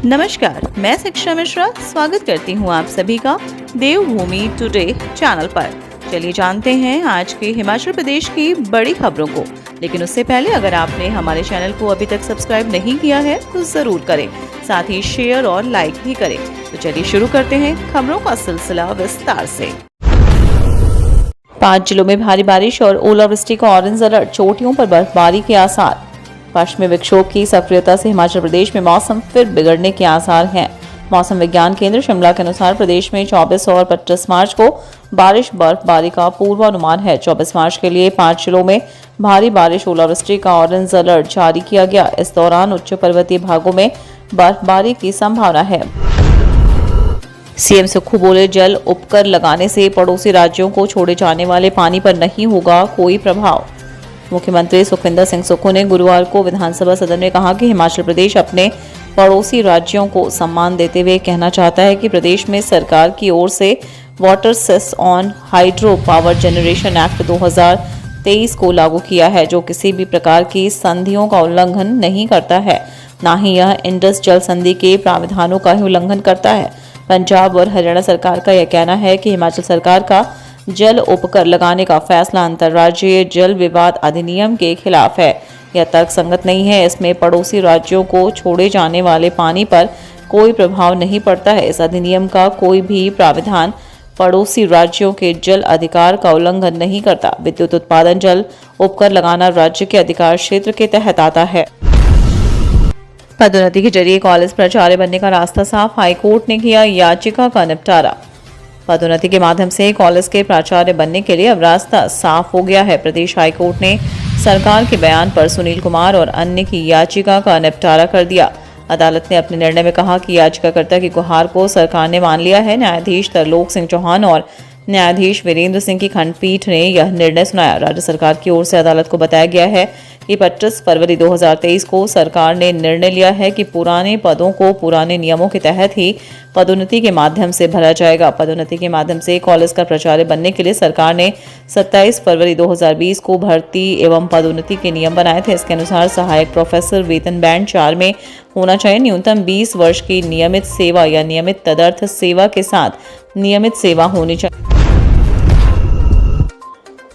नमस्कार, मैं शिक्षा मिश्रा स्वागत करती हूँ आप सभी का देवभूमि टुडे चैनल पर। चलिए जानते हैं आज के हिमाचल प्रदेश की बड़ी खबरों को। लेकिन उससे पहले अगर आपने हमारे चैनल को अभी तक सब्सक्राइब नहीं किया है तो जरूर करें, साथ ही शेयर और लाइक भी करें। तो चलिए शुरू करते हैं खबरों का सिलसिला विस्तार से। 5 जिलों में भारी बारिश और ओलावृष्टि का ऑरेंज अलर्ट, चोटियों पर बर्फबारी के आसार। पश्चिमी विक्षोभ की सक्रियता से हिमाचल प्रदेश में मौसम फिर बिगड़ने के आसार हैं। मौसम विज्ञान केंद्र शिमला के अनुसार प्रदेश में 24 और 25 मार्च को बारिश बर्फबारी का पूर्वानुमान है। 24 मार्च के लिए 5 जिलों में भारी बारिश ओलावृष्टि का ऑरेंज अलर्ट जारी किया गया। इस दौरान उच्च पर्वतीय भागों में बर्फबारी की संभावना है। सीएम सुक्खू बोले, जल उपकर लगाने से पड़ोसी राज्यों को छोड़े जाने वाले पानी पर नहीं होगा कोई प्रभाव। मुख्यमंत्री सुखविंदर सिंह सुक्खू ने गुरुवार को विधानसभा सदन में कहा कि हिमाचल प्रदेश अपने पड़ोसी राज्यों को सम्मान देते हुए कहना चाहता है कि प्रदेश में सरकार की ओर से water cess on hydro power generation act 2023 को लागू किया है, जो किसी भी प्रकार की संधियों का उल्लंघन नहीं करता है, न ही यह इंडस जल संधि के प्रावधानों का ही उल्लंघन करता है। पंजाब और हरियाणा सरकार का यह कहना है कि हिमाचल सरकार का जल उपकर लगाने का फैसला अंतर्राज्यीय जल विवाद अधिनियम के खिलाफ है। यह तर्कसंगत नहीं है। इसमें पड़ोसी राज्यों को छोड़े जाने वाले पानी पर कोई प्रभाव नहीं पड़ता है। इस अधिनियम का कोई भी प्रावधान पड़ोसी राज्यों के जल अधिकार का उल्लंघन नहीं करता। विद्युत उत्पादन जल उपकर लगाना राज्य के अधिकार क्षेत्र के तहत आता है। पदोन्नति के जरिए कॉलेज प्राचार्य बनने का रास्ता साफ, हाईकोर्ट ने किया याचिका का निपटारा। पदोन्नति के माध्यम से कॉलेज के प्राचार्य बनने के लिए अब रास्ता साफ हो गया है। प्रदेश हाईकोर्ट ने सरकार के बयान पर सुनील कुमार और अन्य की याचिका का निपटारा कर दिया। अदालत ने अपने निर्णय में कहा कि याचिकाकर्ता की गुहार को सरकार ने मान लिया है। न्यायाधीश तरलोक सिंह चौहान और न्यायाधीश वीरेंद्र सिंह की खंडपीठ ने यह निर्णय सुनाया। राज्य सरकार की ओर से अदालत को बताया गया है कि 25 फरवरी 2023 को सरकार ने निर्णय लिया है कि पुराने पदों को पुराने नियमों के तहत ही पदोन्नति के माध्यम से भरा जाएगा। पदोन्नति के माध्यम से कॉलेज का प्राचार्य बनने के लिए सरकार ने 27 फरवरी 2020 को भर्ती एवं पदोन्नति के नियम बनाए थे। इसके अनुसार सहायक प्रोफेसर वेतन बैंड 4 में होना चाहिए। न्यूनतम 20 वर्ष की नियमित सेवा या नियमित तदर्थ सेवा के साथ नियमित सेवा होनी चाहिए।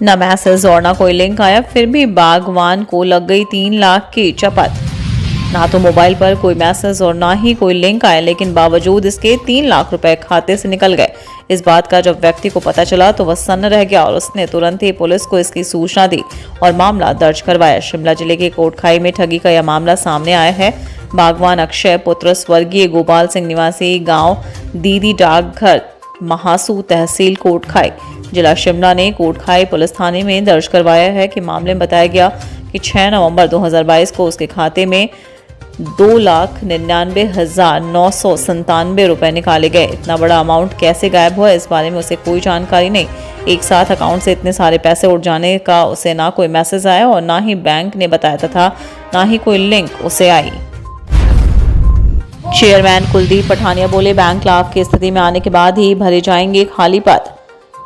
न मैसेज और न कोई लिंक आया, फिर भी बागवान को लग गई 3 लाख की चपत। ना तो मोबाइल पर कोई मैसेज और ना ही कोई लिंक आया, लेकिन बावजूद इसके 3 लाख रुपए खाते से निकल गए। इस बात का जब व्यक्ति को पता चला तो वह सन्न रह गया और उसने तुरंत ही पुलिस को इसकी सूचना दी और मामला दर्ज करवाया। शिमला जिले के कोटखाई में ठगी का यह मामला सामने आया है। बागवान अक्षय पुत्र स्वर्गीय गोपाल सिंह निवासी गाँव दीदी डाकघर महासू तहसील कोटखाई जिला शिमला ने कोटखाई पुलिस थाने में दर्ज करवाया है कि मामले में बताया गया कि 6 नवंबर 2022 को उसके खाते में 2,99,997 रुपए निकाले गए। इतना बड़ा अमाउंट कैसे गायब हुआ, इस बारे में उसे कोई जानकारी नहीं। एक साथ अकाउंट से इतने सारे पैसे उठ जाने का उसे ना कोई मैसेज आया और ना ही बैंक ने बताया तथा ना ही कोई लिंक उसे आई। चेयरमैन कुलदीप पठानिया बोले, बैंक लाभ की स्थिति में आने के बाद ही भरे जाएंगे खाली पद।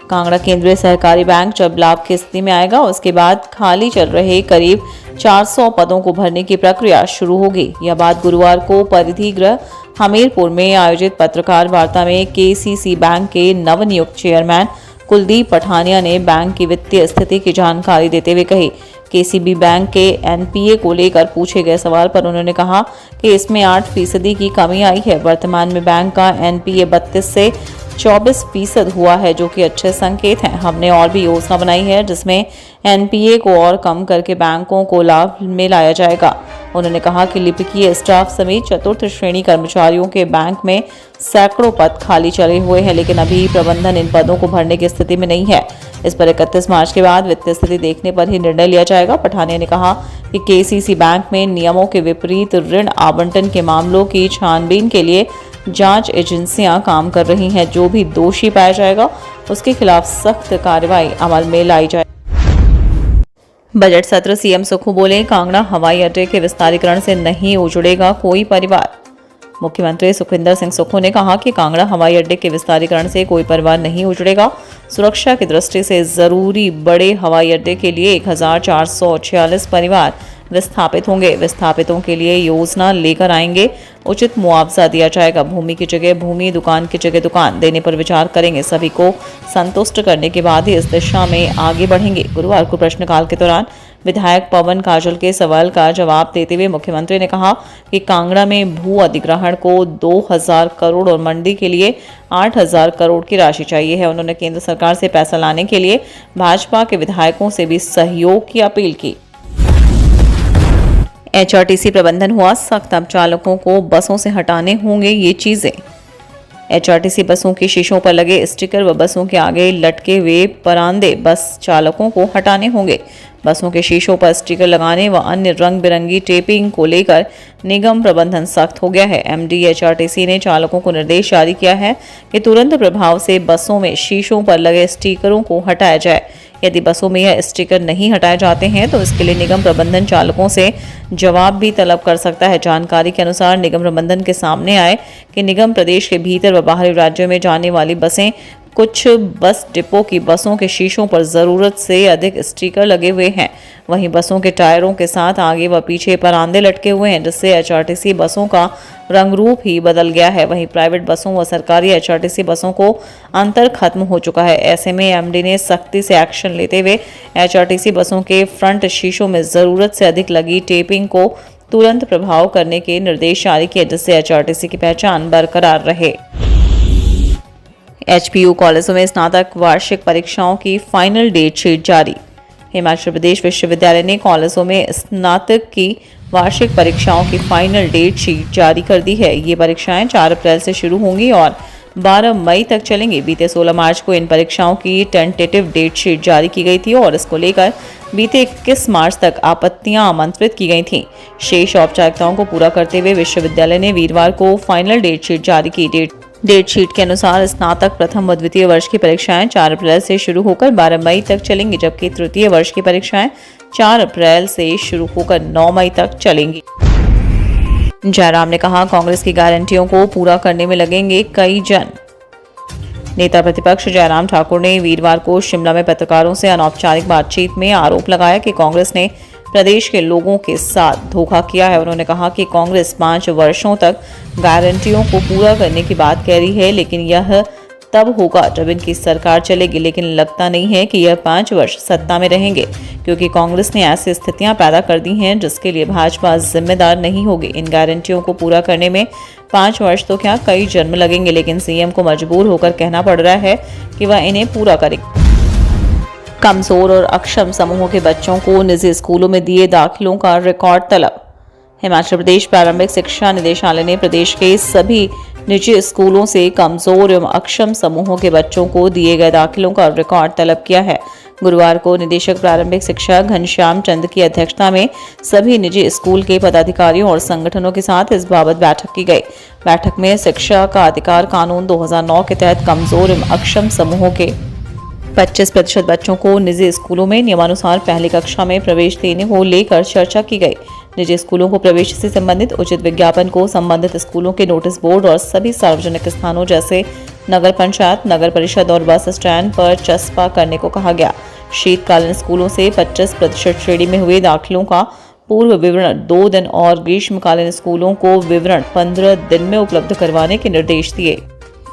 कांगड़ा केंद्रीय सहकारी बैंक जब लाभ की स्थिति में आएगा उसके बाद खाली चल रहे करीब 400 पदों को भरने की प्रक्रिया शुरू होगी। यह बात गुरुवार को परिधि गृह हमीरपुर में आयोजित पत्रकार वार्ता में केसीसी बैंक के नवनियुक्त चेयरमैन कुलदीप पठानिया ने बैंक की वित्तीय स्थिति की जानकारी देते हुए कही। केसीबी बैंक के एनपीए को लेकर पूछे गए सवाल पर उन्होंने कहा कि इसमें 8% की कमी आई है। वर्तमान में बैंक का एनपीए 32 से 24% हुआ है, जो कि अच्छे संकेत हैं। हमने और भी योजना बनाई है जिसमें एनपीए को और कम करके बैंकों को लाभ में लाया जाएगा। उन्होंने कहा कि लिपिकीय स्टाफ समेत चतुर्थ श्रेणी कर्मचारियों के बैंक में सैकड़ों पद खाली चले हुए हैं, लेकिन अभी प्रबंधन इन पदों को भरने की स्थिति में नहीं है। इस पर 31 मार्च के बाद वित्तीय स्थिति देखने पर ही निर्णय लिया जाएगा। पठानिया ने कहा कि केसीसी बैंक में नियमों के विपरीत ऋण आवंटन के मामलों की छानबीन के लिए जांच एजेंसियां काम कर रही हैं। जो भी दोषी पाया जाएगा उसके खिलाफ सख्त कार्रवाई अमल में लाई जाए। बजट सत्र, सीएम सुक्खू बोले, कांगड़ा हवाई अड्डे के विस्तारीकरण से नहीं उजड़ेगा कोई परिवार। मुख्यमंत्री सुखविंदर सिंह सुक्खू ने कहा कि कांगड़ा हवाई अड्डे के विस्तारीकरण से कोई परिवार नहीं उजड़ेगा। सुरक्षा की दृष्टि से जरूरी बड़े हवाई अड्डे के लिए 1446 परिवार विस्थापित होंगे। विस्थापितों के लिए योजना लेकर आएंगे, उचित मुआवजा दिया जाएगा। भूमि की जगह भूमि, दुकान की जगह दुकान देने पर विचार करेंगे। सभी को संतुष्ट करने के बाद ही इस दिशा में आगे बढ़ेंगे। गुरुवार को प्रश्नकाल के दौरान विधायक पवन काजल के सवाल का जवाब देते हुए मुख्यमंत्री ने कहा कि कांगड़ा में भू अधिग्रहण को 2000 करोड़ और मंडी के लिए 8000 करोड़ की राशि चाहिए है। उन्होंने केंद्र सरकार से पैसा लाने के लिए भाजपा के विधायकों से भी सहयोग की अपील की। एचआरटीसी प्रबंधन हुआ सख्त, अब चालकों को बसों से हटाने होंगे ये चीजें। एचआरटीसी बसों की शीशों पर लगे स्टिकर व बसों के आगे लटके हुए परांदे बस चालकों को हटाने होंगे। बसों के शीशों पर स्टिकर लगाने व अन्य रंग बिरंगी टेपिंग को लेकर निगम प्रबंधन सख्त हो गया है। एमडी एचआरटीसी ने चालकों को निर्देश जारी किया है कि तुरंत प्रभाव से बसों में शीशों पर लगे स्टिकरों को हटाया जाए। यदि बसों में यह स्टिकर नहीं हटाए जाते हैं तो इसके लिए निगम प्रबंधन चालकों से जवाब भी तलब कर सकता है। जानकारी के अनुसार निगम प्रबंधन के सामने आए कि निगम प्रदेश के भीतर व बाहरी राज्यों में जाने वाली बसें, कुछ बस डिपो की बसों के शीशों पर जरूरत से अधिक स्टिकर लगे हुए हैं। वहीं बसों के टायरों के साथ आगे व पीछे परांदे लटके हुए हैं, जिससे एचआरटीसी बसों का रंग रूप ही बदल गया है। वहीं प्राइवेट बसों व सरकारी एचआरटीसी बसों को अंतर खत्म हो चुका है। ऐसे में एमडी ने सख्ती से एक्शन लेते हुए एचआरटीसी बसों के फ्रंट शीशों में जरूरत से अधिक लगी टेपिंग को तुरंत प्रभाव करने के निर्देश जारी किए, जिससे एचआरटीसी की पहचान बरकरार रहे। एचपीयू कॉलेजों में स्नातक वार्षिक परीक्षाओं की फाइनल डेट शीट जारी। हिमाचल प्रदेश विश्वविद्यालय ने कॉलेजों में स्नातक की वार्षिक परीक्षाओं की फाइनल डेट शीट जारी कर दी है। ये परीक्षाएं 4 अप्रैल से शुरू होंगी और 12 मई तक चलेंगी। बीते 16 मार्च को इन परीक्षाओं की टेंटेटिव डेट शीट जारी की गई थी और इसको लेकर बीते 21 मार्च तक आपत्तियां आमंत्रित की गई थीं। शेष औपचारिकताओं को पूरा करते हुए विश्वविद्यालय ने वीरवार को फाइनल डेट शीट जारी की। डेट शीट के अनुसार स्नातक प्रथम व द्वितीय वर्ष की परीक्षाएं 4 अप्रैल से शुरू होकर 12 मई तक चलेंगी, जबकि तृतीय वर्ष की परीक्षाएं 4 अप्रैल से शुरू होकर 9 मई तक चलेंगी। जयराम ने कहा, कांग्रेस की गारंटियों को पूरा करने में लगेंगे कई जन। नेता प्रतिपक्ष जयराम ठाकुर ने वीरवार को शिमला में पत्रकारों से अनौपचारिक बातचीत में आरोप लगाया कि कांग्रेस ने प्रदेश के लोगों के साथ धोखा किया है। उन्होंने कहा कि कांग्रेस 5 वर्षों तक गारंटियों को पूरा करने की बात कह रही है, लेकिन यह तब होगा जब इनकी सरकार चलेगी। लेकिन लगता नहीं है कि यह 5 वर्ष सत्ता में रहेंगे, क्योंकि कांग्रेस ने ऐसी स्थितियां पैदा कर दी हैं जिसके लिए भाजपा जिम्मेदार नहीं होगी। इन गारंटियों को पूरा करने में 5 वर्ष तो क्या कई जन्म लगेंगे, लेकिन सीएम को मजबूर होकर कहना पड़ रहा है कि वह इन्हें पूरा करेंगे। कमजोर और अक्षम समूहों के बच्चों को निजी स्कूलों में दिए दाखिलों का रिकॉर्ड तलब। हिमाचल प्रदेश प्रारंभिक शिक्षा निदेशालय ने प्रदेश के सभी निजी स्कूलों से कमजोर एवं अक्षम समूहों के बच्चों को दिए गए दाखिलों का रिकॉर्ड तलब किया है। गुरुवार को निदेशक प्रारंभिक शिक्षा घनश्याम चंद की अध्यक्षता में सभी निजी स्कूल के पदाधिकारियों और संगठनों के साथ इस बाबत बैठक की गई। बैठक में शिक्षा का अधिकार कानून 2009 के तहत कमजोर एवं अक्षम समूहों के 25% बच्चों को निजी स्कूलों में नियमानुसार पहली कक्षा में प्रवेश देने को लेकर चर्चा की गई। निजी स्कूलों को प्रवेश से संबंधित उचित विज्ञापन को संबंधित स्कूलों के नोटिस बोर्ड और सभी सार्वजनिक स्थानों जैसे नगर पंचायत, नगर परिषद और बस स्टैंड पर चस्पा करने को कहा गया। शीतकालीन स्कूलों से 25% श्रेणी में हुए दाखिलों का पूर्व विवरण 2 दिन और ग्रीष्मकालीन स्कूलों को विवरण 15 दिन में उपलब्ध करवाने के निर्देश दिए।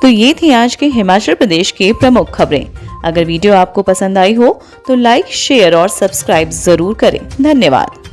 तो ये थी आज के हिमाचल प्रदेश के प्रमुख खबरें। अगर वीडियो आपको पसंद आई हो तो लाइक, शेयर और सब्सक्राइब जरूर करें। धन्यवाद।